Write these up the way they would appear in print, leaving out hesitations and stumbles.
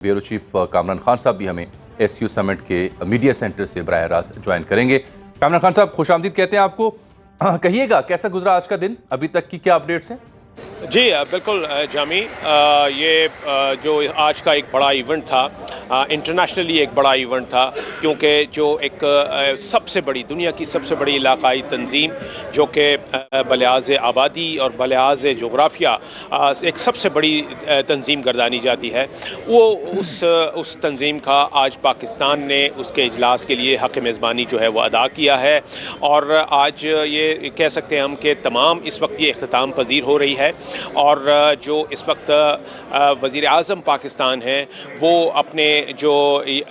Bureau chief Kamran Khan साहब भी हमें एसयू समिट के मीडिया सेंटर से बराह रास्त ज्वाइन करेंगे। कामरान खान साहब, खुशामदीद कहते हैं आपको। कहिएगा कैसा गुजरा आज का दिन, अभी तक की क्या अपडेट्स हैं? जी बिल्कुल जामी, ये जो आज का एक बड़ा इवेंट था, इंटरनेशनली एक बड़ा इवेंट था, क्योंकि जो एक सबसे बड़ी दुनिया की सबसे बड़ी इलाकाई तंजीम जो कि बलिहाज आबादी और बलिहाज जोग्राफिया एक सबसे बड़ी तंजीम गर्दानी जाती है, वो उस तंजीम का आज पाकिस्तान ने उसके इजलास के लिए हक़ मेज़बानी जो है वो अदा किया है। और आज ये कह सकते हैं हम कि तमाम इस वक्त ये इख्तिताम पजीर हो रही है। और जो इस वक्त वज़ीर आज़म पाकिस्तान हैं वो अपने जो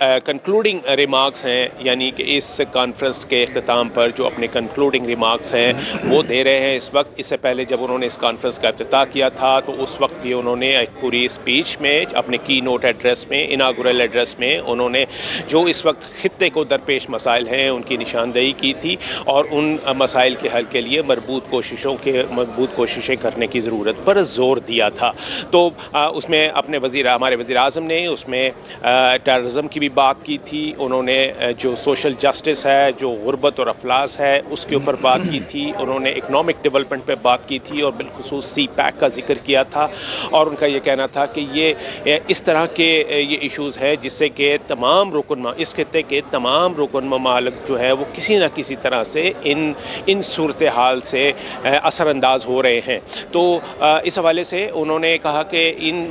कंक्लूडिंग रिमार्क्स हैं, यानी कि इस कॉन्फ्रेंस के इख्तिताम पर जो अपने कंक्लूडिंग रिमार्क्स हैं वो दे रहे हैं इस वक्त। इससे पहले जब उन्होंने इस कॉन्फ्रेंस का इफ्तिताह किया था तो उस वक्त भी उन्होंने एक पूरी स्पीच में, अपने की नोट एड्रेस में, इनागुरल एड्रेस में उन्होंने जो इस वक्त खित्ते को दरपेश मसाइल हैं उनकी निशानदेही की थी और उन मसाइल के हल के लिए मजबूत कोशिशें करने की ज़रूरत पर जोर दिया था। तो उसमें अपने हमारे वज़ीर आज़म ने उसमें टेररिज्म की भी बात की थी। उन्होंने जो सोशल जस्टिस है, जो गुर्बत और अफलास है, उसके ऊपर बात की थी। उन्होंने इकनॉमिक डेवलपमेंट पे बात की थी और बिलखुसूस सी पैक का जिक्र किया था। और उनका ये कहना था कि ये इस तरह के ये इशूज़ हैं जिससे कि तमाम इस खित्ते के तमाम रुकन ममालिक जो है वो किसी न किसी तरह से इन सूरत हाल से असरअंदाज हो रहे हैं। तो इस हवाले से उन्होंने कहा कि इन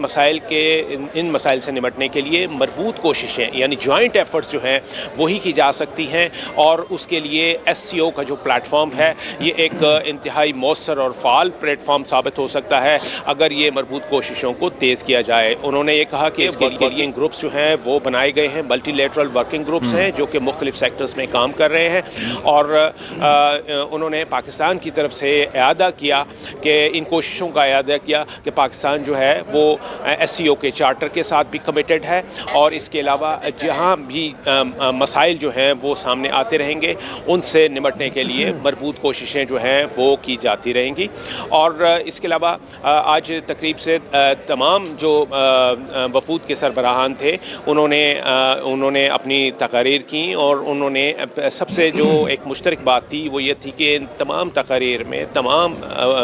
मसाइल से निपटने के लिए मजबूत कोशिशें, यानी जॉइंट एफर्ट्स जो हैं वही की जा सकती हैं। और उसके लिए एससीओ का जो प्लेटफॉर्म है ये एक इंतहाई मौसर और फाल प्लेटफॉर्म साबित हो सकता है अगर ये मजबूत कोशिशों को तेज़ किया जाए। उन्होंने ये कहा कि इसके लिए वर्किंग ग्रुप्स जो हैं वो बनाए गए हैं, मल्टीलेटरल वर्किंग ग्रुप्स हैं जो कि मुख्तलिफ सेक्टर्स में काम कर रहे हैं। और उन्होंने पाकिस्तान की तरफ से इआदा किया कि इन कोशिशों का इआदा किया कि पाकिस्तान जो है वो एससीओ के चार्टर के साथ भी कमिटेड है और इसके अलावा जहां भी मसाइल जो हैं वो सामने आते रहेंगे उनसे निपटने के लिए मजबूत कोशिशें जो हैं वो की जाती रहेंगी। और इसके अलावा आज तकरीब से तमाम जो वफूद के सरबराहान थे उन्होंने अपनी तकारीर की और उन्होंने सबसे जो एक मुश्तरक बात थी वो ये थी कि तमाम तकारीर में तमाम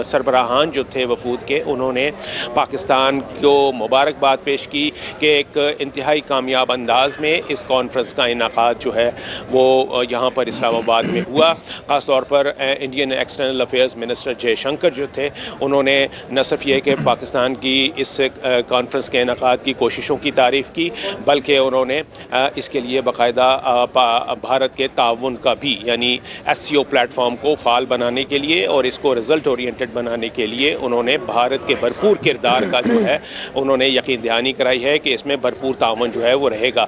सरबराहान जो थे वफूद के, उन्होंने पाकिस्तान को मुबारकबाद पेश की कि एक इंतहाई कामयाब अंदाज में इस कॉन्फ्रेंस का इनाकाद जो है वो यहाँ पर इस्लामाबाद में हुआ। ख़ास तौर पर Indian external affairs minister Jaishankar जो थे उन्होंने न सिर्फ ये कि पाकिस्तान की इस कॉन्फ्रेंस के इनाकाद की कोशिशों की तारीफ़ की, बल्कि उन्होंने इसके लिए बाकायदा भारत के ताउन का भी, यानी एससीओ प्लेटफॉर्म को फाल बनाने के लिए और इसको रिजल्ट ओरिएंटेड बनाने के लिए उन्होंने भारत के भरपूर किरदार का जो है उन्होंने यकीन दहानी कराई है कि इसमें भरपूर ताउन जो है वो रहेगा।